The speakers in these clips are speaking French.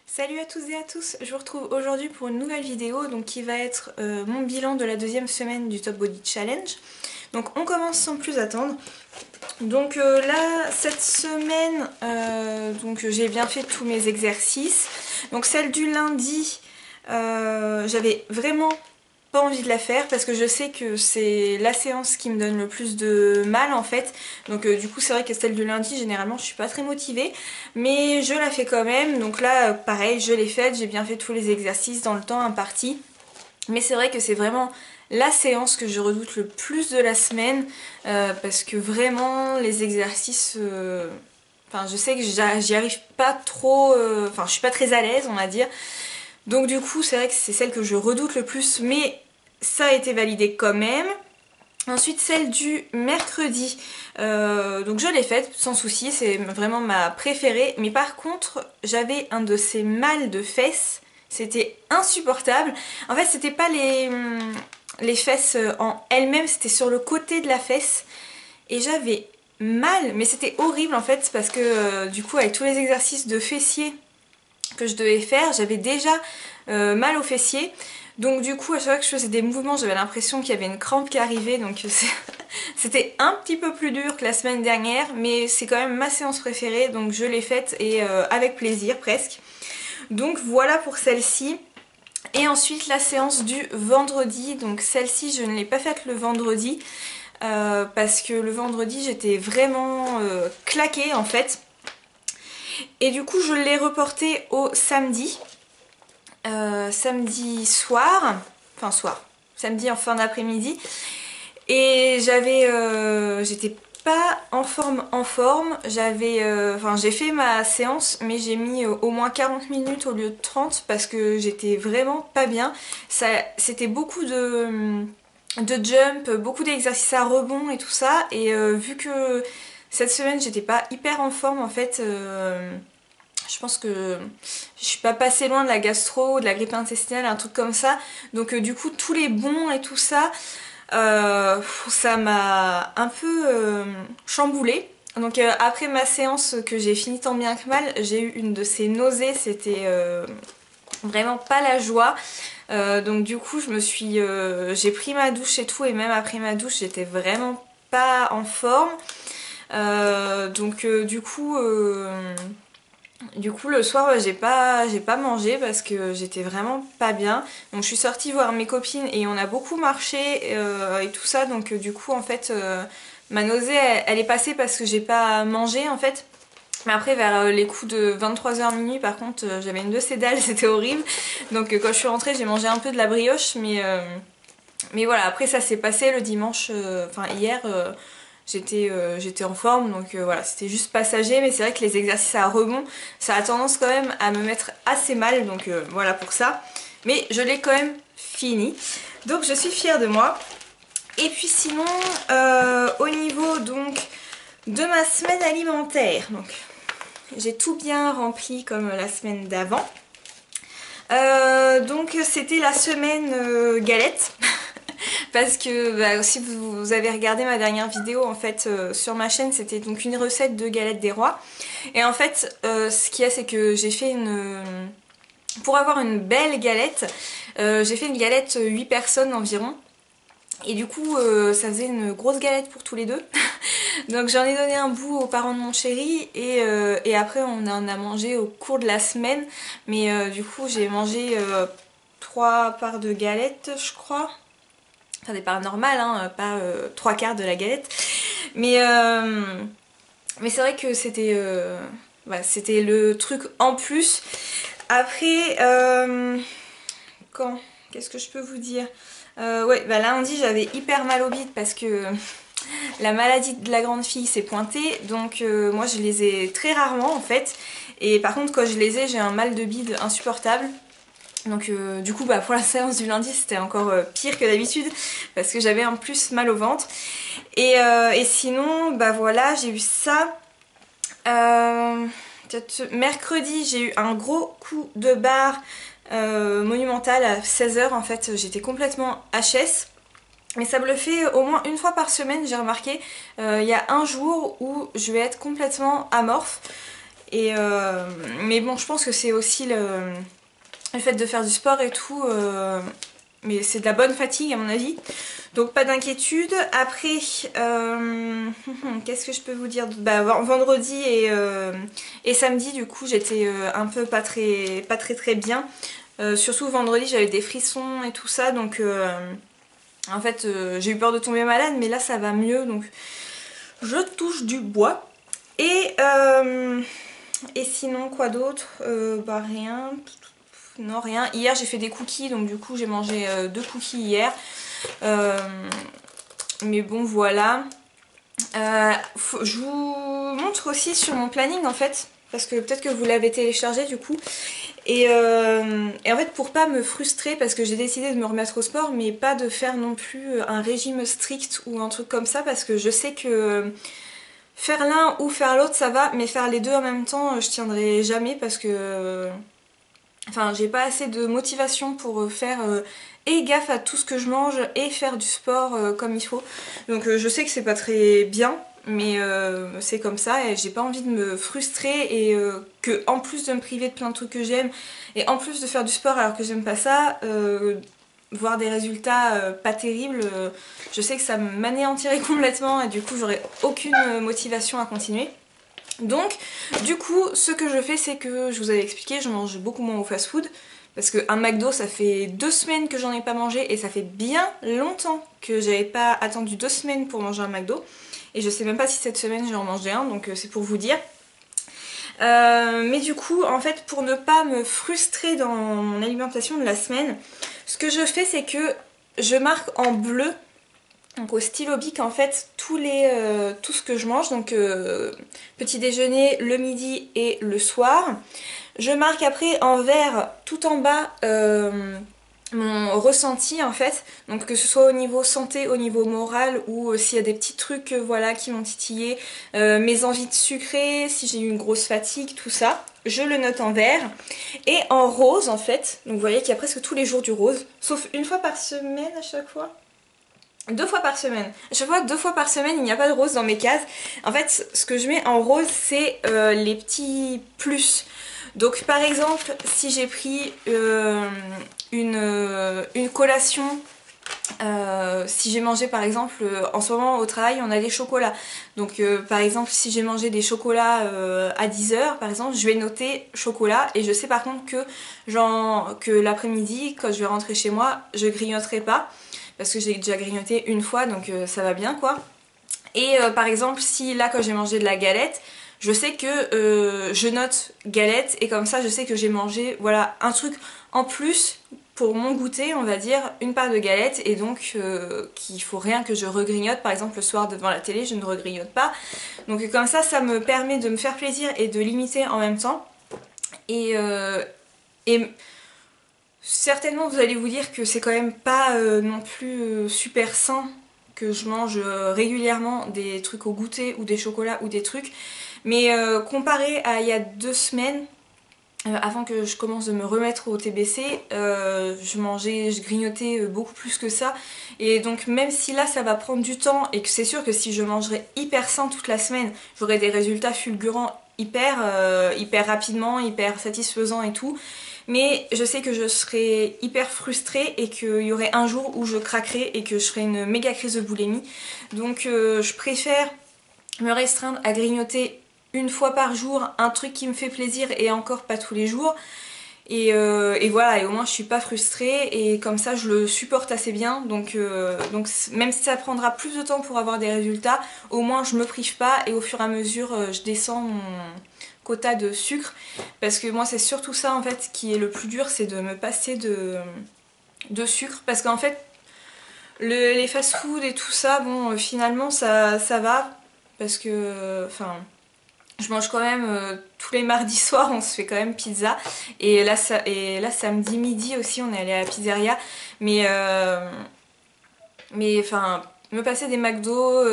Salut à tous et à tous, je vous retrouve aujourd'hui pour une nouvelle vidéo donc qui va être mon bilan de la deuxième semaine du Top Body Challenge. Donc on commence sans plus attendre. Donc là cette semaine j'ai bien fait tous mes exercices. Donc celle du lundi j'avais vraiment pas envie de la faire parce que je sais que c'est la séance qui me donne le plus de mal en fait. Donc du coup c'est vrai que celle du lundi généralement je suis pas très motivée mais je la fais quand même. Donc là pareil je l'ai faite, j'ai bien fait tous les exercices dans le temps imparti. Mais c'est vrai que c'est vraiment la séance que je redoute le plus de la semaine parce que vraiment les exercices... Enfin je sais que j'y arrive pas trop, enfin je suis pas très à l'aise on va dire. Donc du coup c'est vrai que c'est celle que je redoute le plus mais ça a été validé quand même. Ensuite celle du mercredi, donc je l'ai faite sans souci, c'est vraiment ma préférée. Mais par contre j'avais un de ces mal de fesses, c'était insupportable. En fait c'était pas les fesses en elles-mêmes, c'était sur le côté de la fesse. Et j'avais mal, mais c'était horrible en fait parce que du coup avec tous les exercices de fessiers que je devais faire, j'avais déjà mal aux fessiers. Donc du coup à chaque fois que je faisais des mouvements j'avais l'impression qu'il y avait une crampe qui arrivait, donc c'était un petit peu plus dur que la semaine dernière, mais c'est quand même ma séance préférée donc je l'ai faite et avec plaisir presque. Donc voilà pour celle-ci. Et ensuite la séance du vendredi, donc celle-ci je ne l'ai pas faite le vendredi parce que le vendredi j'étais vraiment claquée en fait. Et du coup je l'ai reportée au samedi. Samedi soir, samedi en fin d'après-midi, et j'étais pas en forme, j'ai fait ma séance mais j'ai mis au moins 40 minutes au lieu de 30 parce que j'étais vraiment pas bien. C'était beaucoup de jump, beaucoup d'exercices à rebond et tout ça, et vu que cette semaine j'étais pas hyper en forme en fait, je pense que je suis pas passée loin de la gastro, de la grippe intestinale, un truc comme ça. Donc du coup tous les bons et tout ça, ça m'a un peu chamboulée. Donc après ma séance que j'ai fini tant bien que mal, j'ai eu une de ces nausées, c'était vraiment pas la joie. Donc du coup j'ai pris ma douche et tout, et même après ma douche j'étais vraiment pas en forme. Du coup le soir j'ai pas mangé parce que j'étais vraiment pas bien. Donc je suis sortie voir mes copines et on a beaucoup marché et tout ça. Donc du coup en fait ma nausée elle est passée parce que j'ai pas mangé en fait. Mais après vers les coups de 23h minuit par contre j'avais une de ces dalles, c'était horrible. Donc quand je suis rentrée j'ai mangé un peu de la brioche, mais voilà, après ça s'est passé le dimanche, hier j'étais en forme, donc voilà, c'était juste passager. Mais c'est vrai que les exercices à rebond ça a tendance quand même à me mettre assez mal, donc voilà pour ça. Mais je l'ai quand même fini, donc je suis fière de moi. Et puis sinon au niveau donc de ma semaine alimentaire, donc j'ai tout bien rempli comme la semaine d'avant. Donc c'était la semaine galette. Parce que si vous avez regardé ma dernière vidéo en fait sur ma chaîne, c'était donc une recette de galette des rois. Et en fait ce qu'il y a c'est que j'ai fait pour avoir une belle galette, j'ai fait une galette 8 personnes environ. Et du coup ça faisait une grosse galette pour tous les deux. Donc j'en ai donné un bout aux parents de mon chéri et après on en a mangé au cours de la semaine. Mais du coup j'ai mangé 3 parts de galette je crois. Enfin des parts normales, hein, pas 3/4 de la galette. Mais c'est vrai que c'était le truc en plus. Après, qu'est-ce que je peux vous dire? Ouais, lundi j'avais hyper mal au bide parce que la maladie de la grande fille s'est pointée. Donc moi je les ai très rarement en fait. Et par contre quand je les ai j'ai un mal de bide insupportable. Donc du coup pour la séance du lundi c'était encore pire que d'habitude parce que j'avais en plus mal au ventre. Et sinon voilà, j'ai eu ça. Mercredi j'ai eu un gros coup de barre monumental à 16h. En fait j'étais complètement HS. Mais ça me le fait au moins une fois par semaine, j'ai remarqué. Il y a un jour où je vais être complètement amorphe. Mais bon, je pense que c'est aussi le fait de faire du sport et tout, mais c'est de la bonne fatigue à mon avis. Donc pas d'inquiétude. Après, qu'est-ce que je peux vous dire? Bah, vendredi et samedi, du coup, j'étais un peu pas très bien. Surtout vendredi, j'avais des frissons et tout ça, donc en fait, j'ai eu peur de tomber malade, mais là ça va mieux, donc je touche du bois. Et sinon, quoi d'autre? Bah rien. Non, rien. Hier, j'ai fait des cookies, donc du coup, j'ai mangé 2 cookies hier. Mais bon, voilà. Je vous montre aussi sur mon planning, en fait, parce que peut-être que vous l'avez téléchargé, du coup. Et en fait, pour pas me frustrer, parce que j'ai décidé de me remettre au sport, mais pas de faire non plus un régime strict ou un truc comme ça, parce que je sais que faire l'un ou faire l'autre, ça va, mais faire les deux en même temps, je tiendrai jamais, parce que enfin, j'ai pas assez de motivation pour faire et gaffe à tout ce que je mange et faire du sport comme il faut. Donc je sais que c'est pas très bien, mais c'est comme ça et j'ai pas envie de me frustrer et que en plus de me priver de plein de trucs que j'aime et en plus de faire du sport alors que j'aime pas ça, voir des résultats pas terribles, je sais que ça m'anéantirait complètement et du coup j'aurais aucune motivation à continuer. Donc, du coup, ce que je fais, c'est que, je vous avais expliqué, je mange beaucoup moins au fast-food. Parce qu'un McDo, ça fait 2 semaines que j'en ai pas mangé et ça fait bien longtemps que j'avais pas attendu 2 semaines pour manger un McDo. Et je sais même pas si cette semaine j'ai en mangé un, donc c'est pour vous dire. Mais du coup, en fait, pour ne pas me frustrer dans mon alimentation de la semaine, ce que je fais, c'est que je marque en bleu, donc au stylo bic, en fait, tout ce que je mange, donc petit déjeuner, le midi et le soir. Je marque après en vert tout en bas mon ressenti en fait, donc que ce soit au niveau santé, au niveau moral ou s'il y a des petits trucs voilà, qui m'ont titillé, mes envies de sucrer, si j'ai eu une grosse fatigue, tout ça. Je le note en vert et en rose en fait, donc vous voyez qu'il y a presque tous les jours du rose, sauf une fois par semaine à chaque fois. 2 fois par semaine. À chaque fois, 2 fois par semaine, il n'y a pas de rose dans mes cases. En fait, ce que je mets en rose, c'est les petits plus. Donc par exemple, si j'ai pris une collation, si j'ai mangé par exemple, en ce moment au travail on a des chocolats. Donc par exemple si j'ai mangé des chocolats à 10 h par exemple, je vais noter chocolat et je sais par contre que l'après-midi quand je vais rentrer chez moi, je grignoterai pas. Parce que j'ai déjà grignoté une fois donc ça va bien quoi. Et par exemple si là quand j'ai mangé de la galette, je sais que je note galette et comme ça je sais que j'ai mangé voilà un truc en plus pour mon goûter on va dire, une part de galette et donc qu'il faut rien que je regrignote. Par exemple le soir devant la télé je ne regrignote pas. Donc comme ça me permet de me faire plaisir et de limiter en même temps. Et certainement vous allez vous dire que c'est quand même pas non plus super sain que je mange régulièrement des trucs au goûter ou des chocolats ou des trucs. Mais comparé à il y a 2 semaines, avant que je commence de me remettre au TBC, je grignotais beaucoup plus que ça. Et donc même si là ça va prendre du temps et que c'est sûr que si je mangerais hyper sain toute la semaine, j'aurais des résultats fulgurants hyper rapidement, hyper satisfaisants et tout. Mais je sais que je serais hyper frustrée et qu'il y aurait un jour où je craquerais et que je ferais une méga crise de boulimie. Donc je préfère me restreindre à grignoter une fois par jour un truc qui me fait plaisir et encore pas tous les jours. Et voilà, et au moins je suis pas frustrée et comme ça je le supporte assez bien. Donc même si ça prendra plus de temps pour avoir des résultats, au moins je me prive pas et au fur et à mesure je descends mon quota de sucre. Parce que moi c'est surtout ça en fait qui est le plus dur, c'est de me passer de sucre. Parce qu'en fait les fast-food et tout ça, bon finalement ça va. Parce que, enfin, je mange quand même tous les mardis soirs, on se fait quand même pizza. Et là samedi midi aussi, on est allé à la pizzeria. Mais enfin, me passer des McDo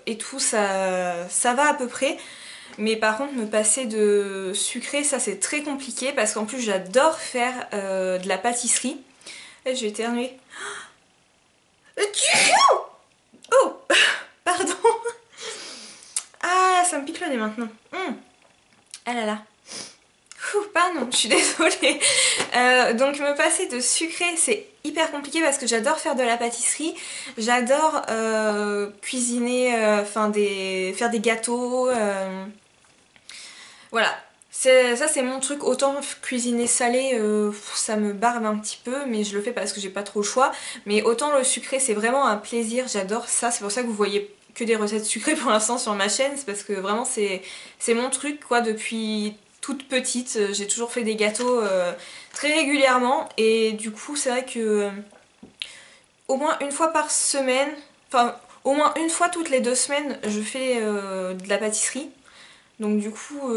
et tout, ça va à peu près. Mais par contre, me passer de sucré, ça c'est très compliqué parce qu'en plus j'adore faire de la pâtisserie. Là, je vais éternuer. Oh, pardon. Ah, ça me pique le nez maintenant. Ah là là. Pardon, je suis désolée. Donc me passer de sucré, c'est hyper compliqué parce que j'adore faire de la pâtisserie. J'adore cuisiner, faire des gâteaux. Voilà. Ça c'est mon truc, autant cuisiner salé ça me barbe un petit peu mais je le fais parce que j'ai pas trop le choix, mais autant le sucré c'est vraiment un plaisir, j'adore ça, c'est pour ça que vous voyez que des recettes sucrées pour l'instant sur ma chaîne, c'est parce que vraiment c'est mon truc quoi, depuis toute petite, j'ai toujours fait des gâteaux très régulièrement et du coup c'est vrai que au moins une fois par semaine, enfin au moins une fois toutes les 2 semaines je fais de la pâtisserie, donc du coup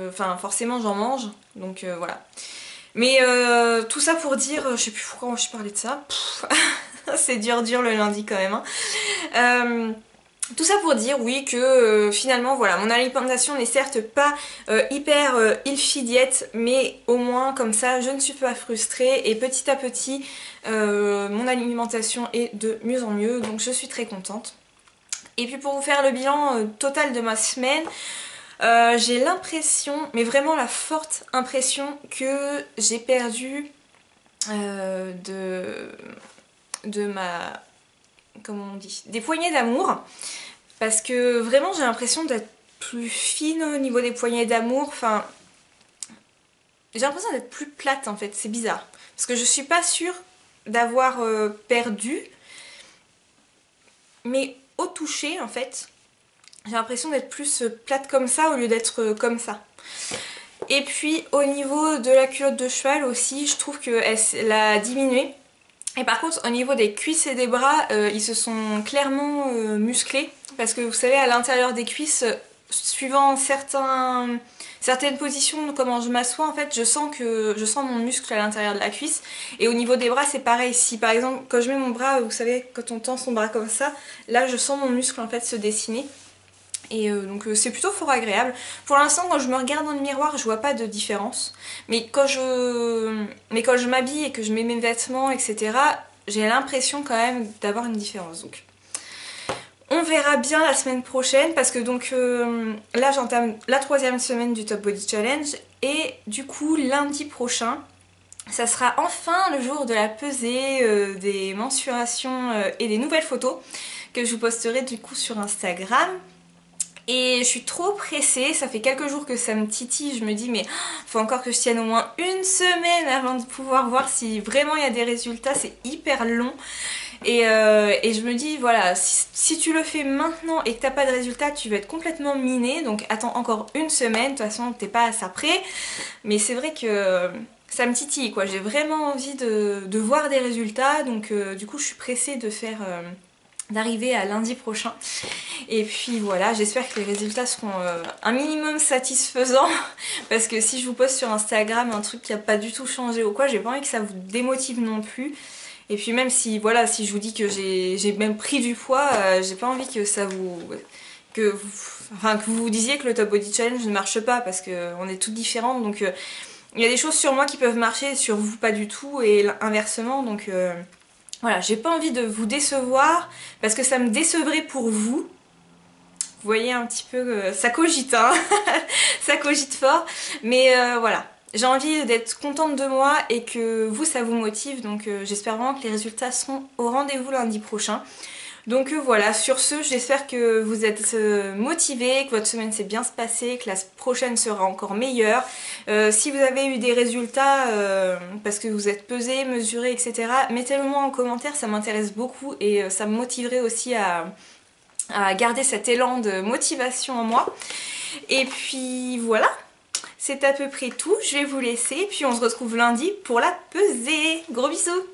enfin forcément j'en mange, donc voilà. Mais tout ça pour dire, je sais plus pourquoi je parlais de ça, c'est dur le lundi quand même. Hein. Tout ça pour dire oui que finalement voilà, mon alimentation n'est certes pas hyper healthy diète, mais au moins comme ça je ne suis pas frustrée et petit à petit mon alimentation est de mieux en mieux, donc je suis très contente. Et puis pour vous faire le bilan total de ma semaine, j'ai l'impression, mais vraiment la forte impression que j'ai perdu de ma... comment on dit, des poignées d'amour, parce que vraiment j'ai l'impression d'être plus fine au niveau des poignées d'amour, enfin j'ai l'impression d'être plus plate en fait, c'est bizarre, parce que je suis pas sûre d'avoir perdu, mais au toucher en fait j'ai l'impression d'être plus plate comme ça au lieu d'être comme ça. Et puis au niveau de la culotte de cheval aussi, je trouve qu'elle a diminué. Et par contre au niveau des cuisses et des bras, ils se sont clairement musclés. Parce que vous savez, à l'intérieur des cuisses, suivant certaines positions, comment je m'assois, en fait, je sens mon muscle à l'intérieur de la cuisse. Et au niveau des bras, c'est pareil. Si par exemple, quand je mets mon bras, vous savez, quand on tend son bras comme ça, là je sens mon muscle en fait se dessiner. Et donc c'est plutôt fort agréable. Pour l'instant quand je me regarde dans le miroir je vois pas de différence. Mais quand je m'habille et que je mets mes vêtements etc, j'ai l'impression quand même d'avoir une différence. Donc on verra bien la semaine prochaine parce que donc là j'entame la 3e semaine du Top Body Challenge. Et du coup lundi prochain ça sera enfin le jour de la pesée, des mensurations et des nouvelles photos que je vous posterai du coup sur Instagram. Et je suis trop pressée, ça fait quelques jours que ça me titille, je me dis mais faut encore que je tienne au moins une semaine avant de pouvoir voir si vraiment il y a des résultats, c'est hyper long. Et je me dis voilà, si tu le fais maintenant et que t'as pas de résultats, tu vas être complètement miné, donc attends encore une semaine, de toute façon t'es pas à ça près. Mais c'est vrai que ça me titille quoi, j'ai vraiment envie de voir des résultats, donc du coup je suis pressée de faire... d'arriver à lundi prochain et puis voilà, j'espère que les résultats seront un minimum satisfaisants parce que si je vous poste sur Instagram un truc qui a pas du tout changé ou quoi, j'ai pas envie que ça vous démotive non plus. Et puis même si voilà, si je vous dis que j'ai même pris du poids, j'ai pas envie que ça vous que vous vous disiez que le Top Body Challenge ne marche pas parce que on est toutes différentes, donc il y a des choses sur moi qui peuvent marcher, sur vous pas du tout et inversement, donc voilà, j'ai pas envie de vous décevoir parce que ça me décevrait pour vous. Vous voyez un petit peu, ça cogite hein, ça cogite fort, mais voilà. J'ai envie d'être contente de moi et que vous ça vous motive, donc j'espère vraiment que les résultats seront au rendez-vous lundi prochain. Donc voilà, sur ce, j'espère que vous êtes motivés, que votre semaine s'est bien se passer, que la prochaine sera encore meilleure. Si vous avez eu des résultats, parce que vous êtes pesés, mesurés, etc., mettez-le moi en commentaire, ça m'intéresse beaucoup et ça me motiverait aussi à garder cet élan de motivation en moi. Et puis voilà, c'est à peu près tout, je vais vous laisser, puis on se retrouve lundi pour la pesée. Gros bisous!